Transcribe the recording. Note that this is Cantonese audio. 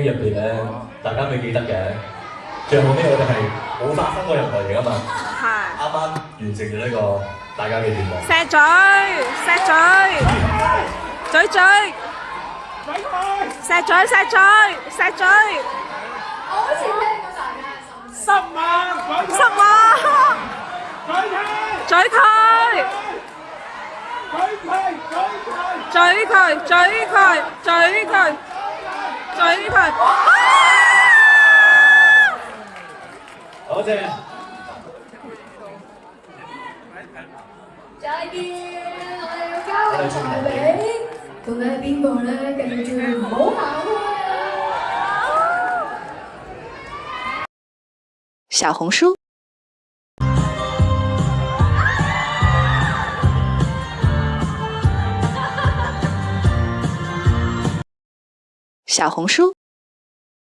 MV 入邊咧，大家未記得嘅，最後尾我哋係冇發生過任何嘢啊嘛。係。啱啱完成咗呢個大家嘅願望。錫嘴，錫嘴，嘴嘴，錫嘴，錫嘴，錫嘴。我好似聽過大家10萬，10萬。嘴佢，嘴佢，嘴佢，嘴佢，嘴佢。多謝。再見，我哋要交個台俾到底係邊個咧？記住唔好行開啊！小紅書。小紅書。